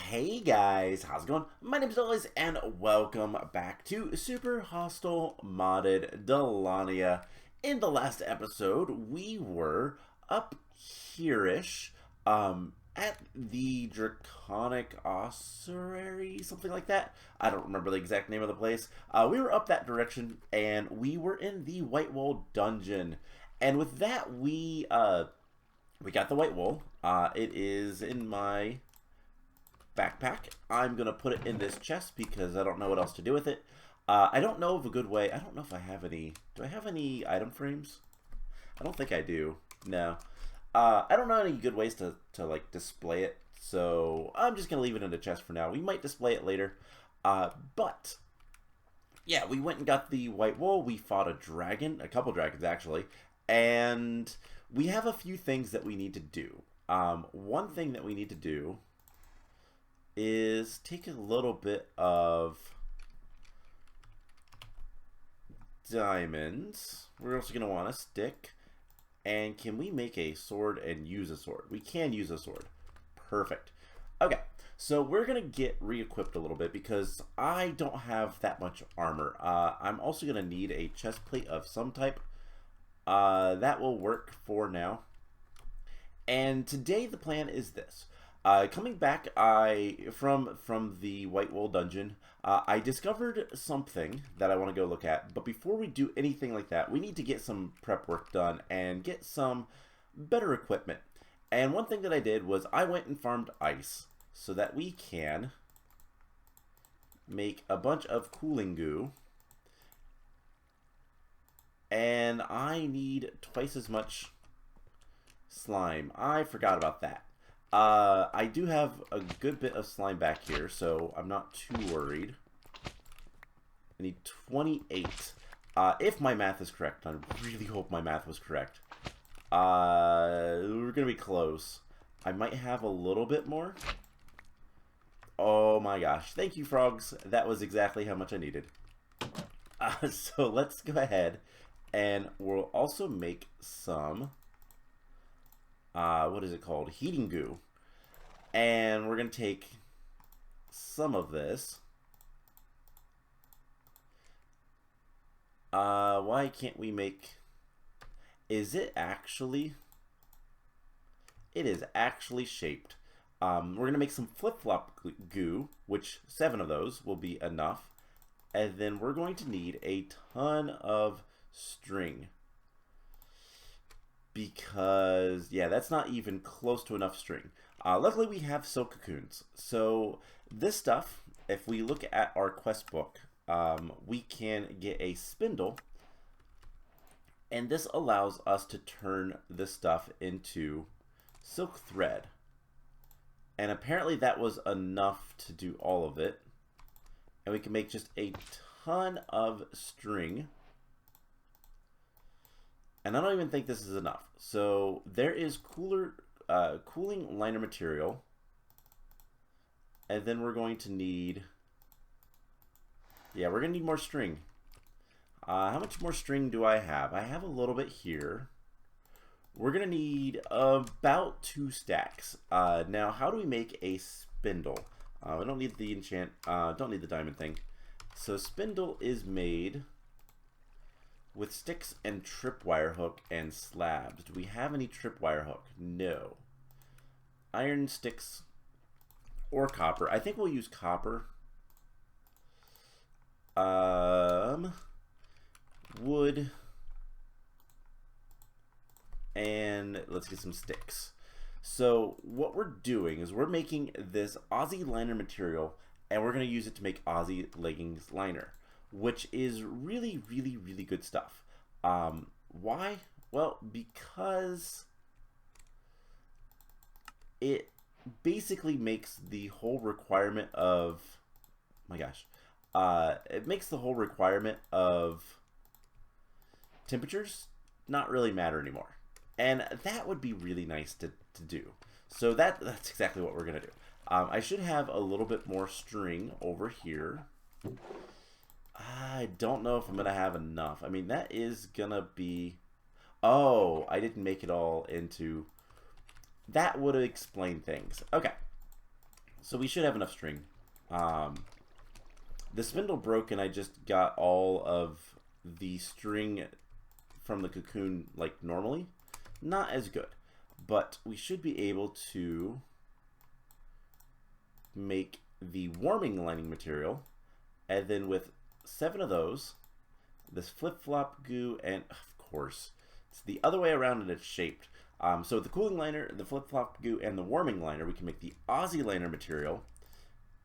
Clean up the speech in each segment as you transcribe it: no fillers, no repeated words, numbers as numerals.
Hey guys, how's it going? My name is Elias and welcome back to Super Hostile Modded Dalania. In the last episode, we were up here-ish, at the Draconic Ossuary, something like that. I don't remember the exact name of the place. We were up that direction and we were in the White Wool dungeon. And with that, we got the White Wool. It is in my backpack. I'm gonna put it in this chest because I don't know what else to do with it. I don't know of a good way. I don't know if I have any. Do I have any item frames? I don't think I do. No. I don't know any good ways to like display it. So I'm just gonna leave it in the chest for now. We might display it later. But yeah, we went and got the White Wool. We fought a dragon, a couple dragons actually, and we have a few things that we need to do. One thing that we need to do is take a little bit of diamonds. We're also going to want a stick. And can we make a sword and use a sword? We can use a sword. Perfect. Okay, so we're going to get re-equipped a little bit because I don't have that much armor. I'm also going to need a chest plate of some type. That will work for now. And today the plan is this. Coming back from the White Wool dungeon, I discovered something that I want to go look at. But before we do anything like that, we need to get some prep work done and get some better equipment. And one thing that I did was I went and farmed ice so that we can make a bunch of cooling goo. And I need twice as much slime. I forgot about that. I do have a good bit of slime back here, so I'm not too worried. I need 28. If my math is correct, I really hope my math was correct. We're gonna be close. I might have a little bit more. Oh my gosh. Thank you, frogs. That was exactly how much I needed. So let's go ahead and we'll also make some what is it called? Heating goo. And we're going to take some of this. Why can't we make... Is it actually... It is actually shaped. We're going to make some flip-flop goo, which 7 of those will be enough. And then we're going to need a ton of string. Because, yeah, that's not even close to enough string. Luckily, we have silk cocoons. So, this stuff, if we look at our quest book, we can get a spindle. And this allows us to turn this stuff into silk thread. And apparently that was enough to do all of it. And we can make just a ton of string. And I don't even think this is enough. So there is cooling liner material. And then we're going to need... Yeah, we're going to need more string. How much more string do I have? I have a little bit here. We're going to need about 2 stacks. Now, how do we make a spindle? I don't need the don't need the diamond thing. So spindle is made with sticks and tripwire hook and slabs. Do we have any tripwire hook? No. Iron sticks or copper. I think we'll use copper. Wood. And let's get some sticks. So what we're doing is we're making this Aussie liner material and we're going to use it to make Aussie leggings liner, which is really, really, really good stuff. Why? Well, because it basically makes the whole requirement of, my gosh, it makes the whole requirement of temperatures not really matter anymore. And that would be really nice to do. So that's exactly what we're going to do. I should have a little bit more string over here. I don't know if I'm going to have enough. I mean, that is going to be... Oh, I didn't make it all into... That would explain things. Okay. So we should have enough string. The spindle broke and I just got all of the string from the cocoon like normally. Not as good. But we should be able to make the warming lining material. And then with 7 of those, this flip-flop goo, and of course, it's the other way around and it's shaped. So the cooling liner, the flip-flop goo, and the warming liner, we can make the Aussie liner material.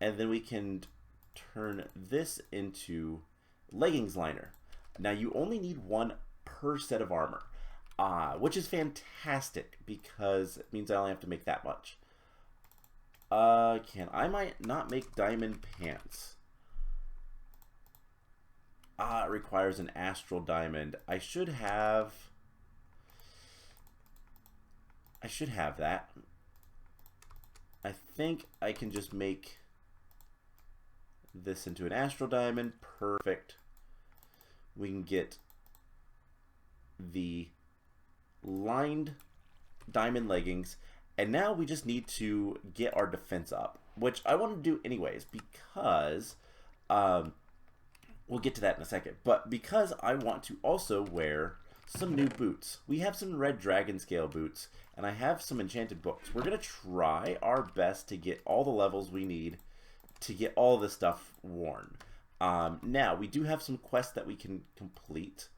And then we can turn this into leggings liner. Now you only need 1 per set of armor, which is fantastic because it means I only have to make that much. I might not make diamond pants. It requires an astral diamond. I should have that. I think I can just make this into an astral diamond. Perfect. We can get the lined diamond leggings, and now we just need to get our defense up, which I want to do anyways because we'll get to that in a second, but because I want to also wear some new boots. We have some red dragon scale boots, and I have some enchanted books. We're going to try our best to get all the levels we need to get all this stuff worn. Now, we do have some quests that we can complete.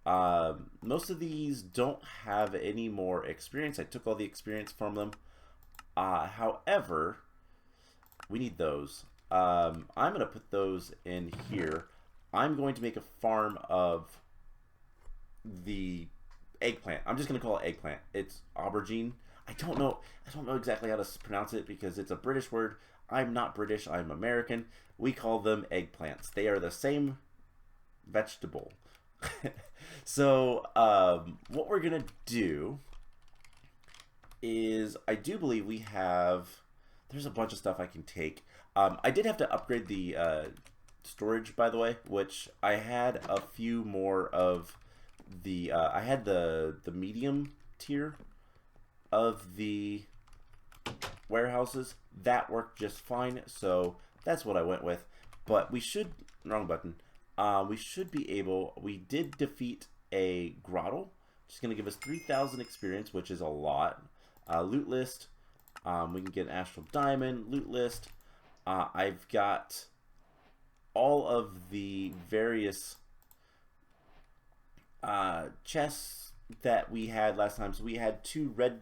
Most of these don't have any more experience. I took all the experience from them. However, we need those. I'm going to put those in here. I'm going to make a farm of the eggplant. I'm just going to call it eggplant. It's aubergine. I don't know exactly how to pronounce it because it's a British word. I'm not British. I'm American. We call them eggplants. They are the same vegetable. So what we're going to do is I do believe we have... There's a bunch of stuff I can take. I did have to upgrade the storage, by the way, which I had a few more of the... I had the medium tier of the warehouses. That worked just fine, so that's what I went with. But we should... Wrong button. We should be able... We did defeat a grotto. Just going to give us 3,000 experience, which is a lot. Loot list. We can get an astral diamond. Loot list. I've got all of the various chests that we had last time. So we had 2 red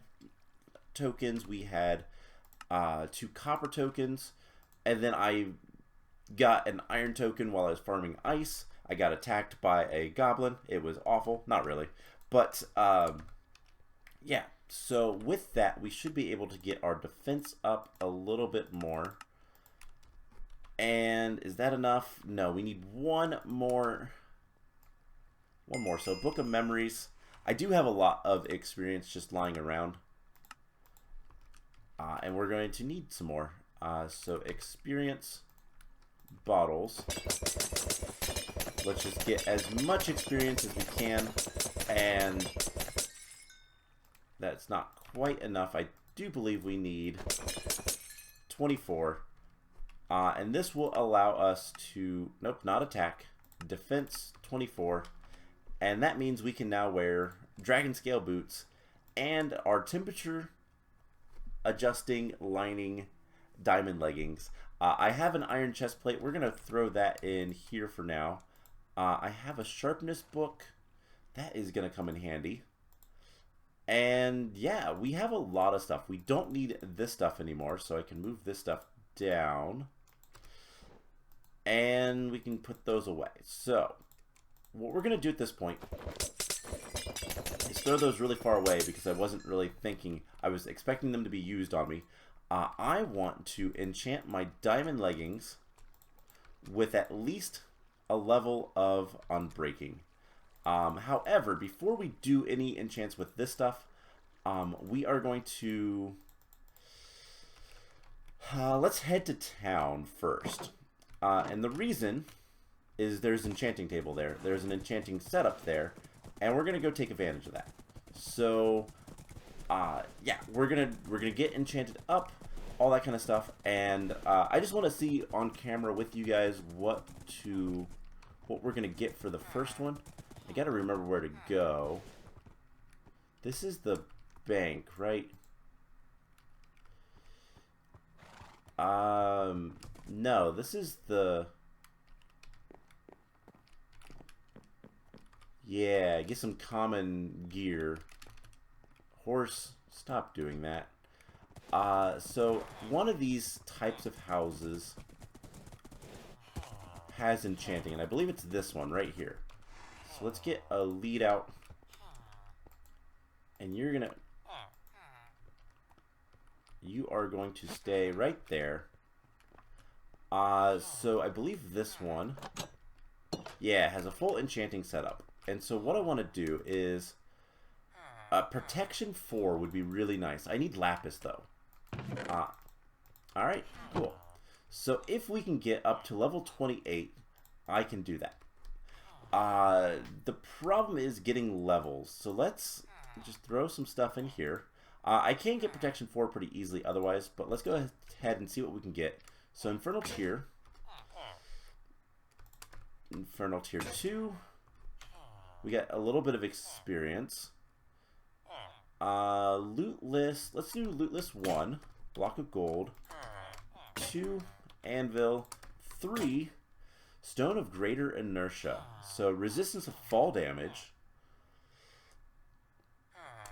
tokens. We had 2 copper tokens. And then I got an iron token while I was farming ice. I got attacked by a goblin. It was awful. Not really. But, yeah. So with that, we should be able to get our defense up a little bit more. And is that enough? No, we need one more. So Book of Memories. I do have a lot of experience just lying around. And we're going to need some more. So experience bottles. Let's just get as much experience as we can. And that's not quite enough. I do believe we need 24. And this will allow us to, nope, not attack, defense 24. And that means we can now wear dragon scale boots and our temperature adjusting lining diamond leggings. I have an iron chest plate. We're going to throw that in here for now. I have a sharpness book. That is going to come in handy. And yeah, we have a lot of stuff. We don't need this stuff anymore, so I can move this stuff down. And we can put those away. So, what we're going to do at this point is throw those really far away because I wasn't really thinking. I was expecting them to be used on me. I want to enchant my diamond leggings with at least a level of unbreaking. However, before we do any enchants with this stuff, we are going to... let's head to town first. And the reason is there's an enchanting table there. There's an enchanting setup there. And we're going to go take advantage of that. So, yeah, we're gonna get enchanted up. all that kind of stuff. And I just want to see on camera with you guys what we're gonna get for the first one. I gotta remember where to go. This is the bank, right? No, this is the... Yeah, get some common gear. Horse, stop doing that. So one of these types of houses has enchanting, and I believe it's this one right here. So let's get a lead out. And you are going to stay right there. So I believe this one, yeah, has a full enchanting setup. And so what I want to do is, protection 4 would be really nice. I need lapis though. Alright, cool. So if we can get up to level 28, I can do that. The problem is getting levels. So let's just throw some stuff in here. I can get protection 4 pretty easily otherwise, but let's go ahead and see what we can get. So Infernal Tier. Infernal Tier 2. We got a little bit of experience. Loot list. Let's do loot list 1. Block of gold. 2. Anvil. 3. Stone of greater inertia. So resistance of fall damage.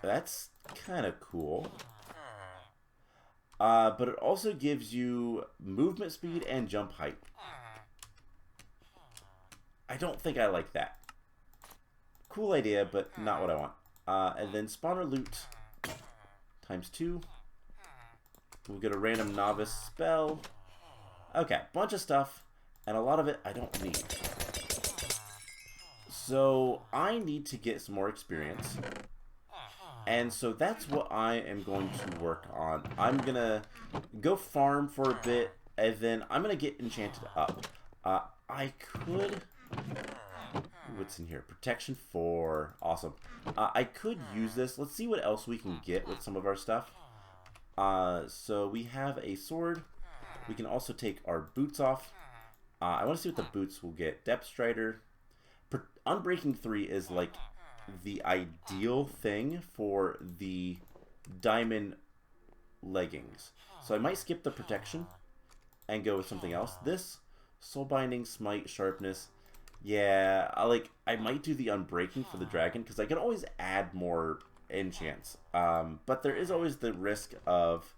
That's kind of cool. But it also gives you movement speed and jump height. I don't think I like that. Cool idea, but not what I want. And then spawner loot times 2. We'll get a random novice spell. Okay, bunch of stuff, and a lot of it I don't need. So I need to get some more experience. And so that's what I am going to work on. I'm going to go farm for a bit, and then I'm going to get enchanted up. I could... What's in here? Protection 4. Awesome. I could use this. Let's see what else we can get with some of our stuff. So we have a sword. We can also take our boots off. I want to see what the boots will get. Depth Strider. Unbreaking 3 is like the ideal thing for the diamond leggings. So I might skip the protection and go with something else. This soul binding, smite, sharpness. Yeah, I might do the unbreaking for the dragon because I can always add more enchants. But there is always the risk of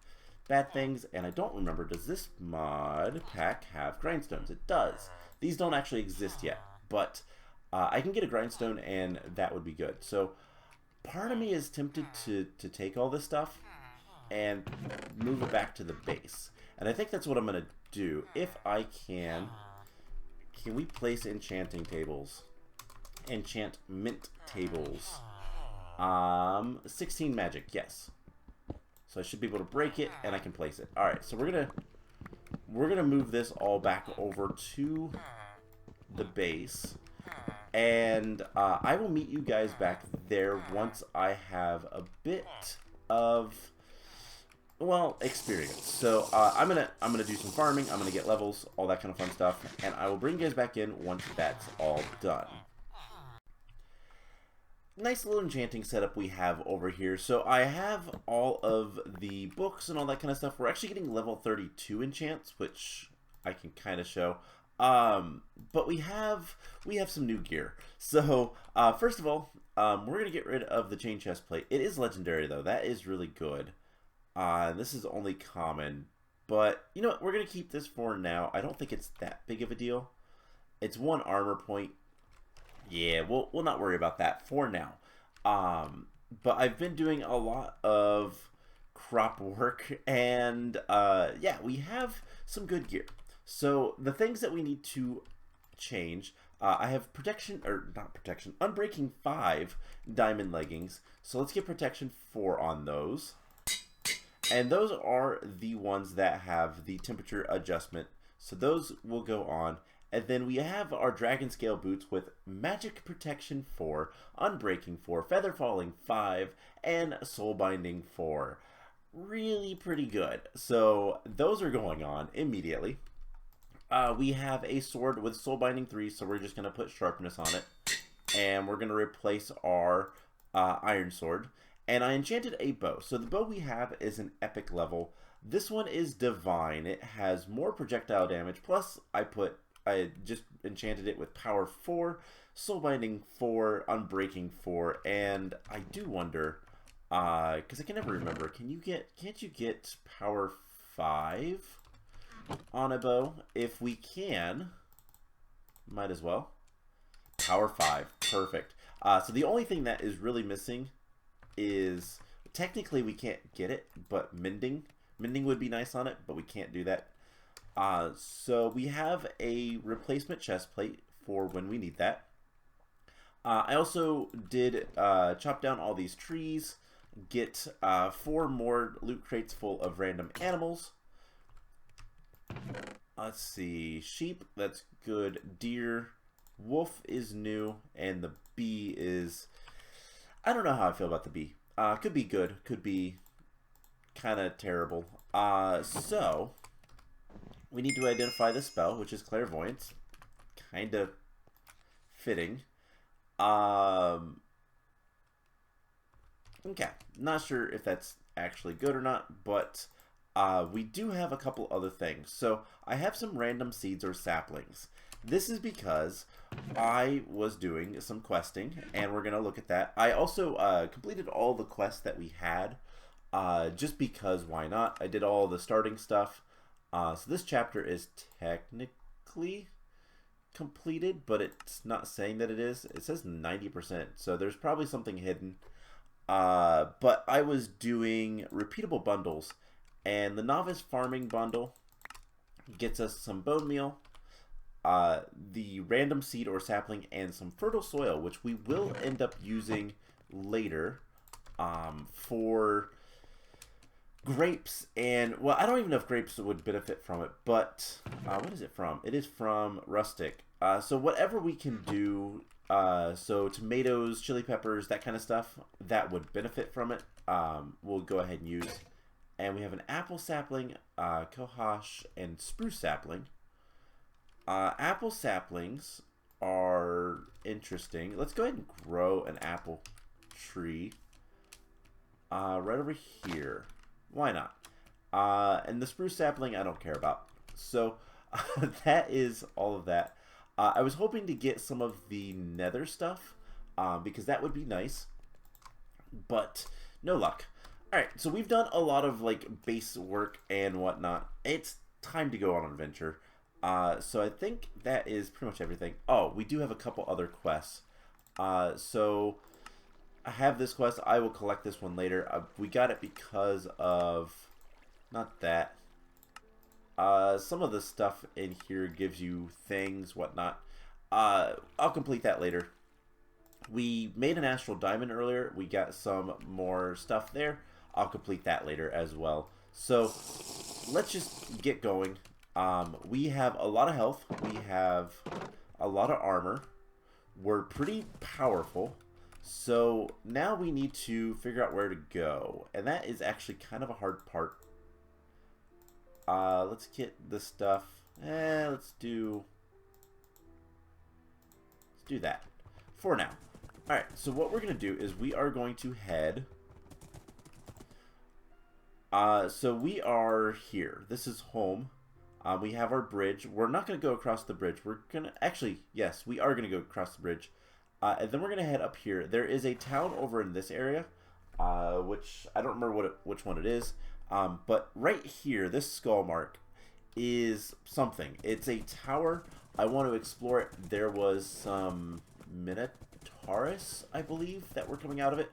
bad things, and I don't remember, does this mod pack have grindstones? It does. These don't actually exist yet, but I can get a grindstone and that would be good. So part of me is tempted to take all this stuff and move it back to the base. And I think that's what I'm going to do. If I can we place enchanting tables? Enchantment tables. 16 magic, yes. So I should be able to break it and I can place it. Alright, so we're gonna move this all back over to the base. And I will meet you guys back there once I have a bit of, well, experience. So I'm gonna do some farming. I'm gonna get levels, all that kind of fun stuff, and I will bring you guys back in once that's all done. Nice little enchanting setup we have over here. So I have all of the books and all that kind of stuff. We're actually getting level 32 enchants, which I can kind of show. But we have some new gear. So first of all, we're gonna get rid of the chain chest plate. It is legendary though. That is really good. This is only common, but you know what? We're gonna keep this for now. I don't think it's that big of a deal. It's 1 armor point. Yeah, we'll not worry about that for now. But I've been doing a lot of crop work, and yeah, we have some good gear. So the things that we need to change, I have Unbreaking 5 diamond leggings. So let's get protection 4 on those. And those are the ones that have the temperature adjustment. So those will go on. And then we have our Dragon Scale boots with Magic Protection 4, Unbreaking 4, Feather Falling 5, and Soul Binding 4. really pretty good. So those are going on immediately. We have a sword with soul binding 3, so we're just going to put sharpness on it. And we're going to replace our iron sword. And I enchanted a bow. So the bow we have is an epic level. This one is divine. It has more projectile damage. Plus, I just enchanted it with power 4, soul binding 4, unbreaking 4, and I do wonder, because I can never remember. Can't you get power 5 on a bow? If we can, might as well. Power 5, perfect. So the only thing that is really missing is, technically we can't get it, but mending. Mending would be nice on it, but we can't do that. So we have a replacement chest plate for when we need that. I also did chop down all these trees, get 4 more loot crates full of random animals. Let's see, sheep, that's good. Deer, wolf is new, and the bee is, I don't know how I feel about the bee. Could be good, could be kind of terrible. So we need to identify the spell, which is clairvoyance. Kind of fitting. Okay, not sure if that's actually good or not, but we do have a couple other things. So I have some random seeds or saplings. This is because I was doing some questing, and we're going to look at that. I also completed all the quests that we had, just because why not? I did all the starting stuff. So this chapter is technically completed, but it's not saying that it is. It says 90%, so there's probably something hidden. But I was doing repeatable bundles, and the novice farming bundle gets us some bone meal, the random seed or sapling, and some fertile soil, which we will end up using later for grapes. And, well, I don't even know if grapes would benefit from it, but what is it from? It is from rustic. So whatever we can do, so tomatoes, chili peppers, that kind of stuff, that would benefit from it, we'll go ahead and use. And we have an apple sapling, cohosh, and spruce sapling. Apple saplings are interesting. Let's go ahead and grow an apple tree right over here. Why not? And the spruce sapling I don't care about. So that is all of that. I was hoping to get some of the nether stuff, because that would be nice, but no luck. Alright, so we've done a lot of like base work and whatnot. It's time to go on an adventure. So I think that is pretty much everything. Oh, we do have a couple other quests. So I have this quest. I will collect this one later. We got it because of, not that. Some of the stuff in here gives you things, whatnot. I'll complete that later. We made an astral diamond earlier. We got some more stuff there. I'll complete that later as well. So let's just get going. We have a lot of health. We have a lot of armor. We're pretty powerful. So now we need to figure out where to go. And that is actually kind of a hard part. Let's get the stuff. Let's do that for now. Alright, so what we're going to do is we are going to head. So we are here. This is home. We have our bridge. We're not going to go across the bridge. We're going to, actually, yes, we are going to go across the bridge. And then we're going to head up here. There is a town over in this area, which I don't remember which one it is. But right here, this skull mark is something. It's a tower. I want to explore it. There was some Minotaurus, I believe, that were coming out of it.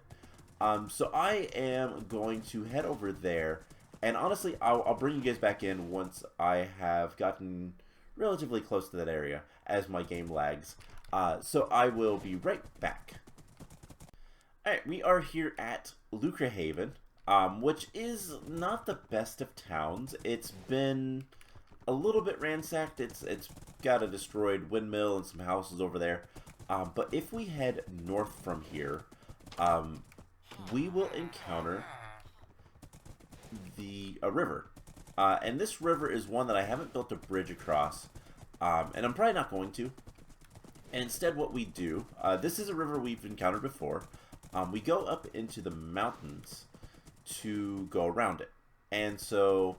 So I am going to head over there. And honestly, I'll bring you guys back in once I have gotten relatively close to that area as my game lags. So I will be right back. Alright, we are here at Lucre Haven, which is not the best of towns. It's been a little bit ransacked. It's got a destroyed windmill and some houses over there. But if we head north from here, we will encounter a river. And this river is one that I haven't built a bridge across. And I'm probably not going to. And instead what we do, this is a river we've encountered before. We go up into the mountains to go around it. And so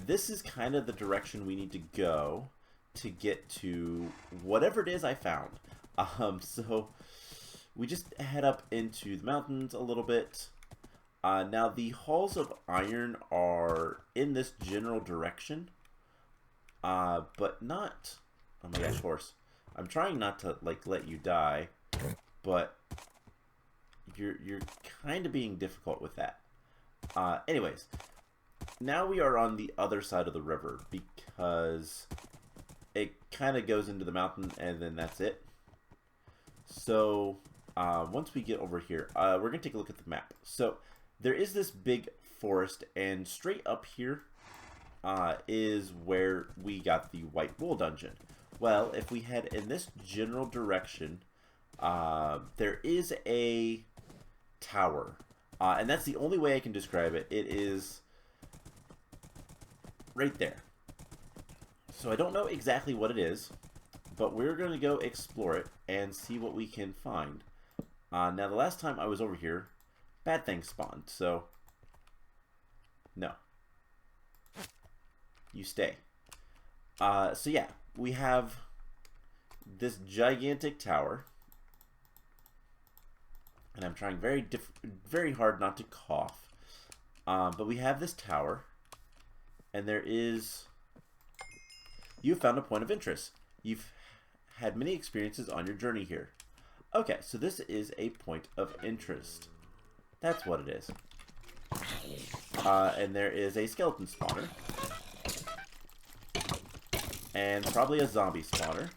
this is kind of the direction we need to go to get to whatever it is I found. So we just head up into the mountains a little bit. Now the halls of iron are in this general direction, but not. Oh my gosh, horse! I'm trying not to like let you die, but you're kind of being difficult with that. Anyways, now we are on the other side of the river because it kind of goes into the mountain and then that's it. So once we get over here, we're gonna take a look at the map. So there is this big forest, and straight up here is where we got the White Wool dungeon. Well, if we head in this general direction, there is a tower, and that's the only way I can describe it. It is right there. So I don't know exactly what it is, but we're going to go explore it and see what we can find. Now, the last time I was over here, bad things spawned, so no. You stay. So yeah, we have this gigantic tower, and I'm trying very hard not to cough. But we have this tower, and there is. You found a point of interest. You've had many experiences on your journey here. Okay, so this is a point of interest. That's what it is. And there is a skeleton spawner. And probably a zombie spawner.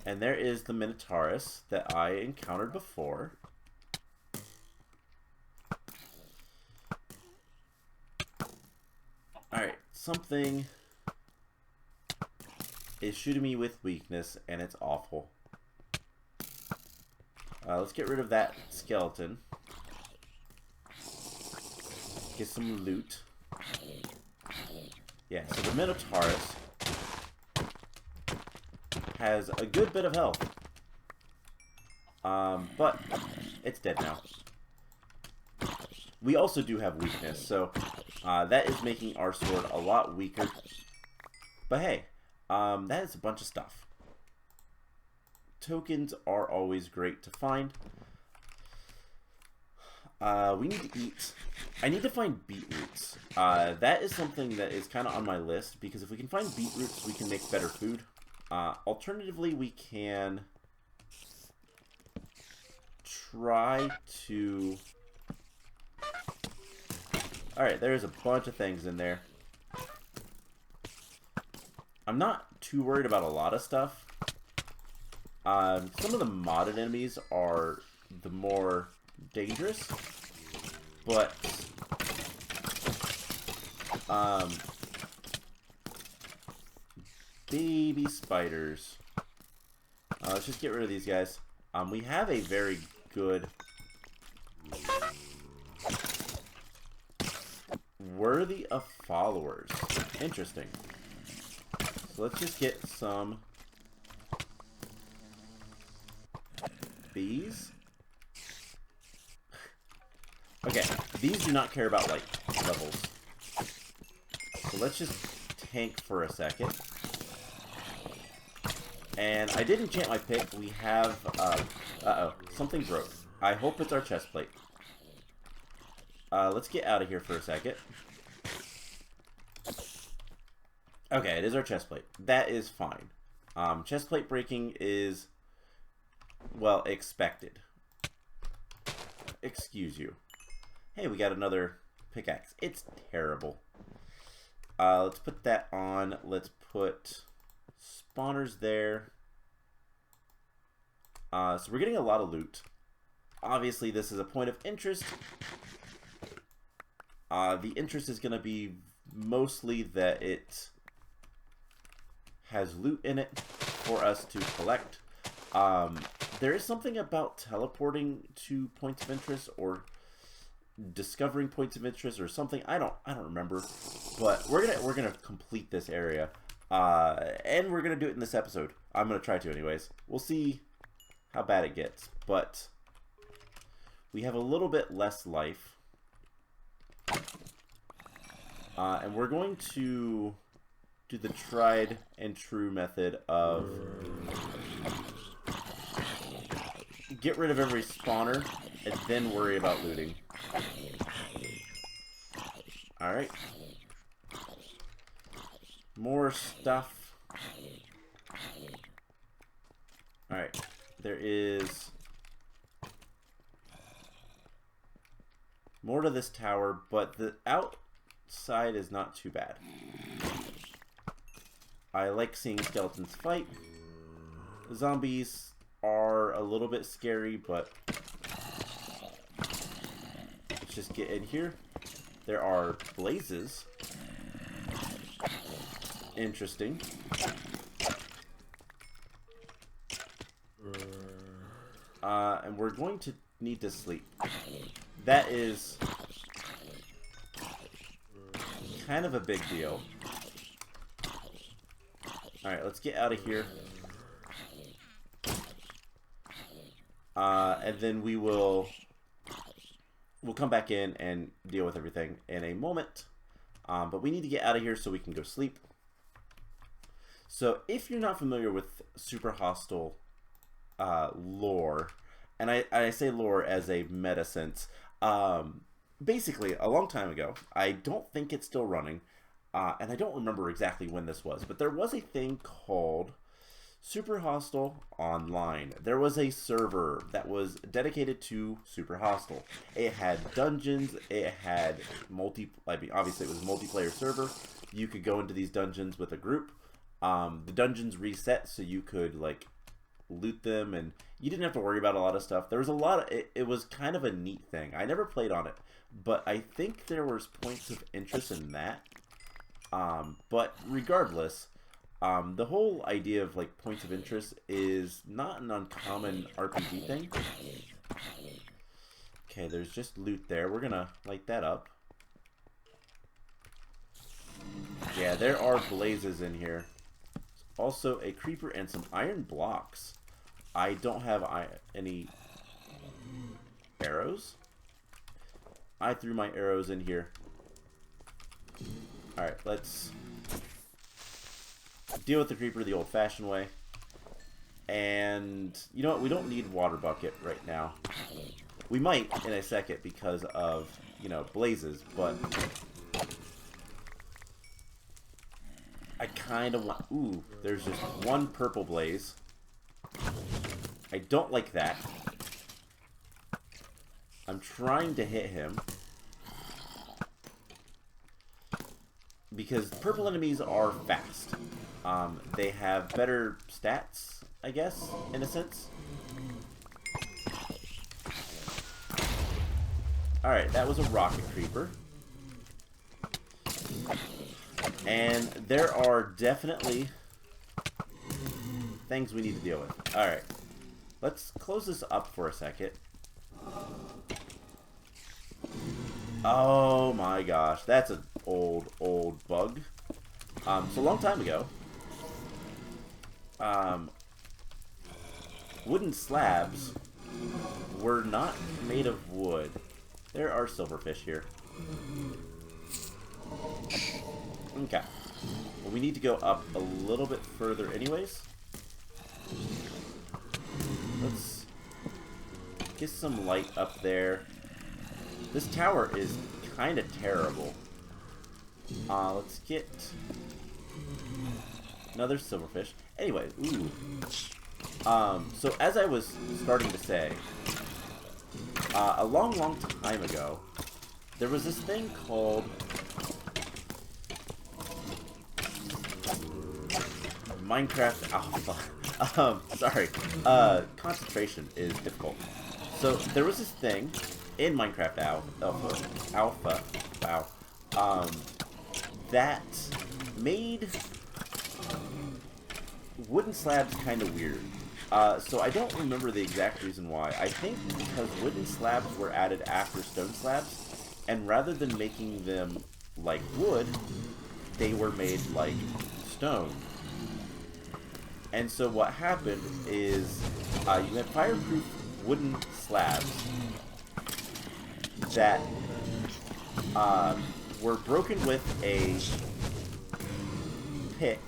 And there is the Minotaurus that I encountered before. Alright, something is shooting me with weakness, and it's awful. Let's get rid of that skeleton. Get some loot. Yeah, so the Minotaurus has a good bit of health. But it's dead now. We also do have weakness, so that is making our sword a lot weaker. But hey, that is a bunch of stuff. Tokens are always great to find. We need to eat. I need to find beetroots. That is something that is kind of on my list, because if we can find beetroots, we can make better food. Alternatively, we can try to... Alright, there's a bunch of things in there. I'm not too worried about a lot of stuff. Some of the modded enemies are the more dangerous, but baby spiders. Let's just get rid of these guys. We have a very good worthy of followers. Interesting. So let's just get some bees. Okay, these do not care about, like, levels. So let's just tank for a second. And I did enchant my pick. We have, uh-oh, something broke. I hope it's our chest plate. Let's get out of here for a second. Okay, it is our chest plate. That is fine. Chest plate breaking is, well, expected. Excuse you. Hey, we got another pickaxe. It's terrible. Let's put that on. Let's put spawners there. So we're getting a lot of loot. Obviously, this is a point of interest. The interest is going to be mostly that it has loot in it for us to collect. There is something about teleporting to points of interest, or discovering points of interest or something. I don't remember, but we're gonna complete this area, and we're gonna do it in this episode. I'm gonna try to, anyways. We'll see how bad it gets, but we have a little bit less life, and we're going to do the tried and true method of get rid of every spawner and then worry about looting. Alright. More stuff. Alright. There is more to this tower, but the outside is not too bad. I like seeing skeletons fight. Zombies are a little bit scary, but let's just get in here. There are blazes. Interesting. And we're going to need to sleep. That is kind of a big deal. Alright, let's get out of here. And then we'll come back in and deal with everything in a moment. But we need to get out of here so we can go sleep. So if you're not familiar with Super Hostile lore, and I say lore as a meta sense, basically a long time ago, I don't think it's still running, and I don't remember exactly when this was, but there was a thing called Super Hostile Online. There was a server that was dedicated to Super Hostile. It had dungeons, it had obviously it was a multiplayer server. You could go into these dungeons with a group. The dungeons reset so you could like loot them, and you didn't have to worry about a lot of stuff. There was a lot of it was kind of a neat thing. I never played on it, but I think there was points of interest in that. But regardless, the whole idea of like points of interest is not an uncommon RPG thing. Okay, there's just loot there. We're gonna light that up. Yeah, there are blazes in here. Also a creeper and some iron blocks. I don't have any arrows. I threw my arrows in here. Alright, let's deal with the creeper the old-fashioned way. And you know what? We don't need water bucket right now. We might in a second because of, you know, blazes, but I kind of want... Ooh, there's just one purple blaze. I don't like that. I'm trying to hit him because purple enemies are fast. They have better stats, I guess, in a sense. Alright, that was a rocket creeper. And there are definitely things we need to deal with. Alright, let's close this up for a second. Oh my gosh, that's an old bug. So a long time ago, wooden slabs were not made of wood. There are silverfish here. Okay. Well, we need to go up a little bit further anyways. Let's get some light up there. This tower is kind of terrible. Let's get another silverfish. Anyway, ooh. So as I was starting to say, a long time ago, there was this thing called Minecraft Alpha. Sorry. Concentration is difficult. So there was this thing in Minecraft Alpha, wow, that made wooden slabs kind of weird. So I don't remember the exact reason why. I think because wooden slabs were added after stone slabs, And rather than making them like wood, they were made like stone. And so what happened is you had fireproof wooden slabs that were broken with a pick,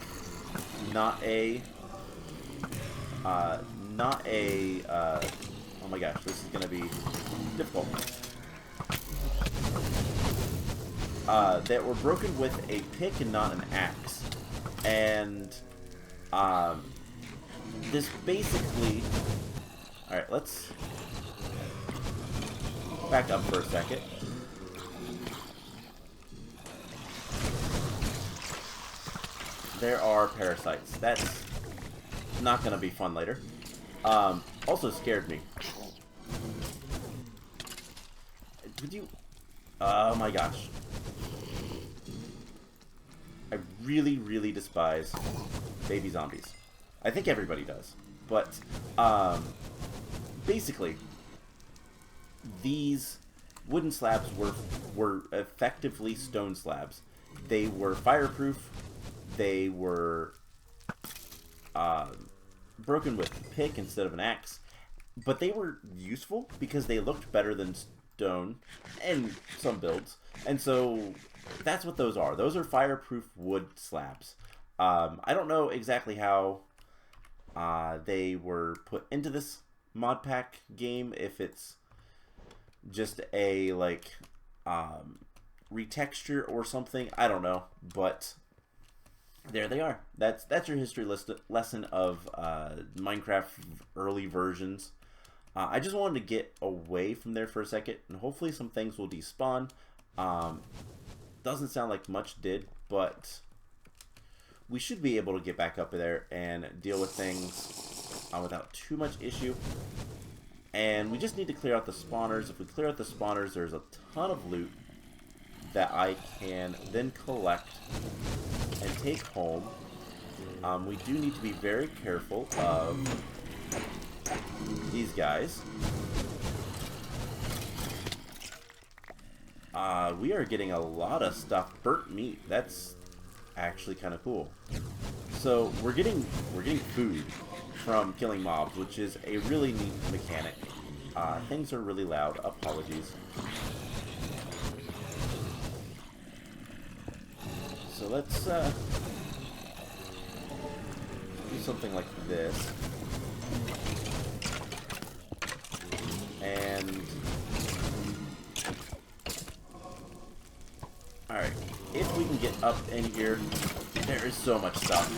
not a, oh my gosh, this is going to be difficult. That were broken with a pick and not an axe. And, this basically... Alright, let's back up for a second. There are parasites. That's not going to be fun later. Also scared me. Would you... Oh my gosh. I really, really despise baby zombies. I think everybody does. But, basically, these wooden slabs were effectively stone slabs. They were fireproof. They were broken with a pick instead of an axe. But they were useful because they looked better than stone in some builds. And so that's what those are. Those are fireproof wood slabs. I don't know exactly how they were put into this mod pack game, if it's just a like retexture or something. I don't know, but there they are. That's your history lesson of Minecraft early versions. I just wanted to get away from there for a second, and hopefully some things will despawn. Doesn't sound like much did, but we should be able to get back up there and deal with things without too much issue. And we just need to clear out the spawners. If we clear out the spawners, there's a ton of loot that I can then collect and take home. We do need to be very careful of these guys. We are getting a lot of stuff. Burnt meat. That's actually kind of cool. So we're getting food from killing mobs, which is a really neat mechanic. Things are really loud. Apologies. So let's do something like this. And alright, if we can get up in here, there is so much stuff.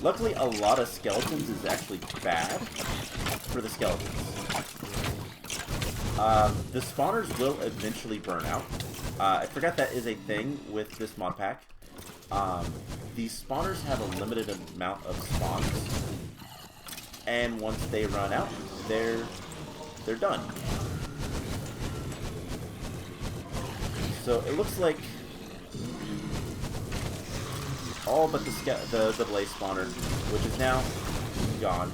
Luckily, a lot of skeletons is actually bad for the skeletons. The spawners will eventually burn out. I forgot that is a thing with this mod pack. These spawners have a limited amount of spawns, and once they run out, they're done. So it looks like all but the blaze spawner, which is now gone,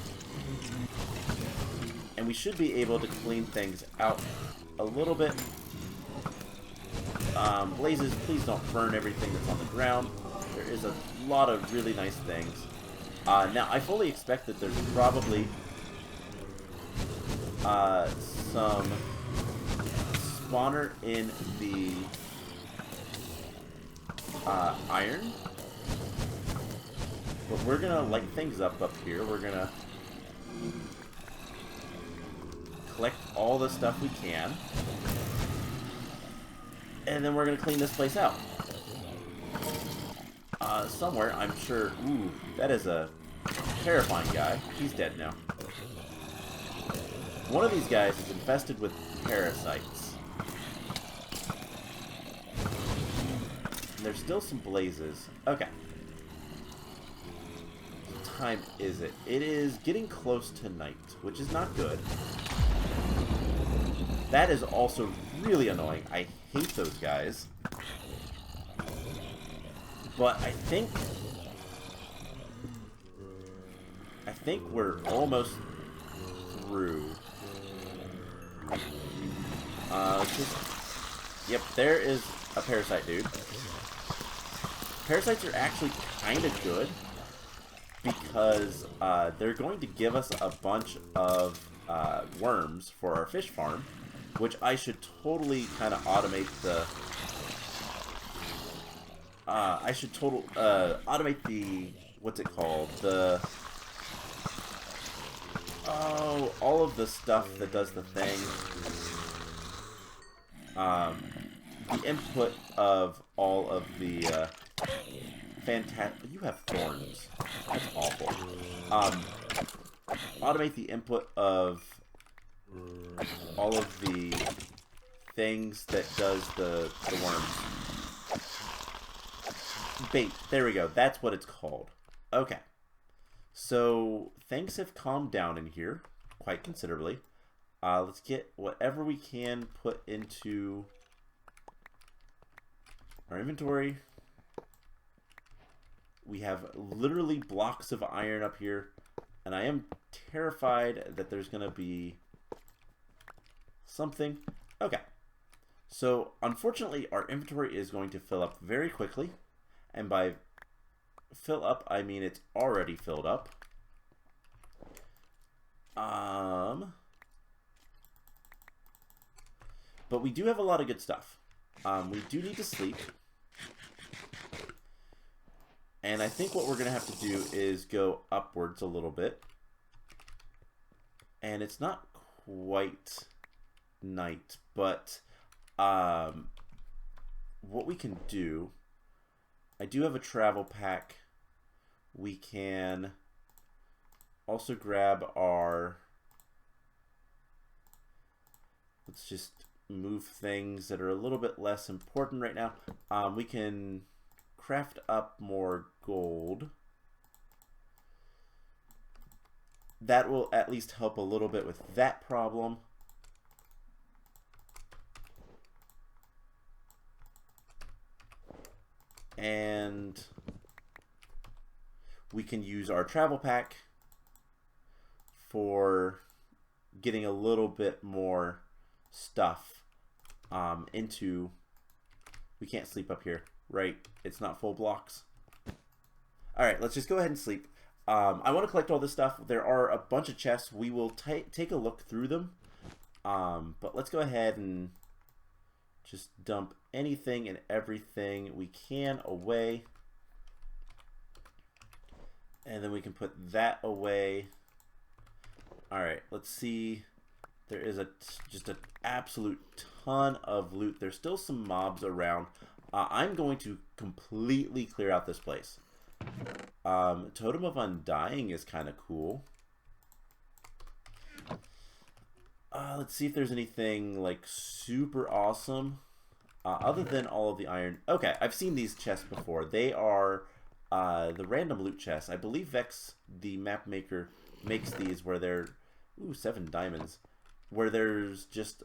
and we should be able to clean things out a little bit. Blazes, please don't burn everything that's on the ground. There is a lot of really nice things. Now, I fully expect that there's probably some spawner in the iron. But we're going to light things up here. We're going to collect all the stuff we can. And then we're going to clean this place out. Somewhere, I'm sure... Ooh, that is a terrifying guy. He's dead now. One of these guys is infested with parasites. And there's still some blazes. Okay. What time is it? It is getting close to night, which is not good. That is also really annoying. I hate those guys. But I think we're almost through. Yep, there is a parasite, dude. Parasites are actually kind of good because they're going to give us a bunch of worms for our fish farm, which I should totally kind of automate the... automate the... What's it called? The... Oh, all of the stuff that does the thing. The input of all of the fantastic... You have thorns. That's awful. Automate the input of all of the things that does the worms. Bait. There we go. That's what it's called. Okay. So, things have calmed down in here quite considerably. Let's get whatever we can put into our inventory. We have literally blocks of iron up here, and I am terrified that there's going to be something. Okay. So, unfortunately, our inventory is going to fill up very quickly, and by fill up, I mean it's already filled up. But we do have a lot of good stuff. We do need to sleep. And I think what we're going to have to do is go upwards a little bit. And it's not quite night, but what we can do... I do have a travel pack. We can also grab our... Let's just move things that are a little bit less important right now. We can craft up more gold. That will at least help a little bit with that problem. And we can use our travel pack for getting a little bit more stuff into... We can't sleep up here, right? It's not full blocks. Alright, let's just go ahead and sleep. I want to collect all this stuff. There are a bunch of chests. We will take a look through them. But let's go ahead and just dump anything and everything we can away. And then we can put that away. Alright, let's see. There is just an absolute ton of loot. There's still some mobs around. I'm going to completely clear out this place. Totem of Undying is kind of cool. Let's see if there's anything like super awesome other than all of the iron. Okay, I've seen these chests before. They are the random loot chests. I believe Vex, the map maker, makes these where they're 7 diamonds, where there's just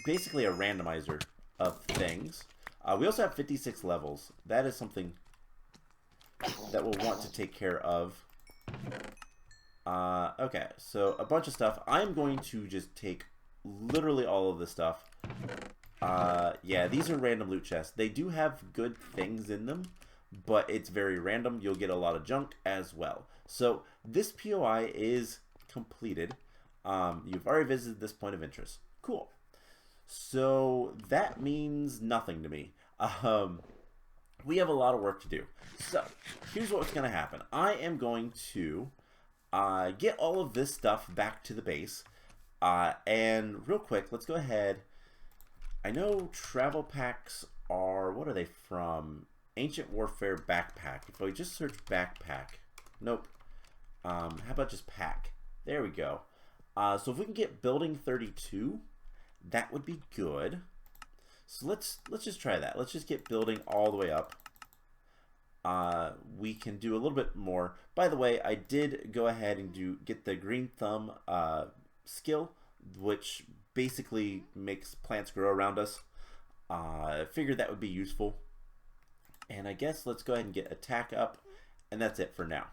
basically a randomizer of things. We also have 56 levels. That is something that we'll want to take care of. Okay, so a bunch of stuff. I'm going to just take literally all of this stuff. Yeah, these are random loot chests. They do have good things in them, but it's very random. You'll get a lot of junk as well. So this POI is completed. You've already visited this point of interest. Cool. So that means nothing to me. We have a lot of work to do. So here's what's going to happen. I am going to get all of this stuff back to the base. And real quick, let's go ahead. I know travel packs are, what are they from? Ancient Warfare backpack. If I just search backpack. Nope. How about just pack? There we go. So if we can get building 32, that would be good. So let's just try that. Let's just get building all the way up. We can do a little bit more. By the way, I did go ahead and get the green thumb skill, which basically makes plants grow around us. I figured that would be useful. And I guess let's go ahead and get attack up, and that's it for now.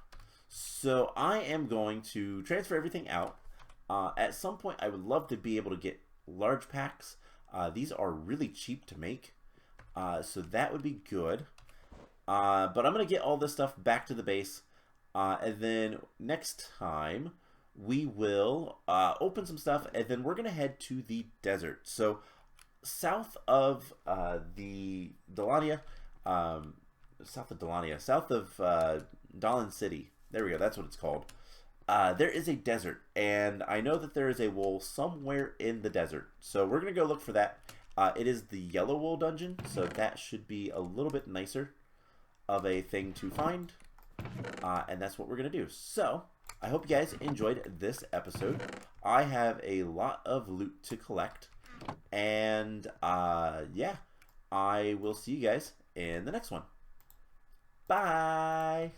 So I am going to transfer everything out. At some point, I would love to be able to get large packs. These are really cheap to make, so that would be good. But I'm going to get all this stuff back to the base, and then next time we will open some stuff, and then we're going to head to the desert. So south of the Dalania, south of Dalan City. There we go. That's what it's called. There is a desert, and I know that there is a wool somewhere in the desert. So we're going to go look for that. It is the yellow wool dungeon, so that should be a little bit nicer of a thing to find. And that's what we're going to do. So I hope you guys enjoyed this episode. I have a lot of loot to collect. And yeah, I will see you guys in the next one. Bye!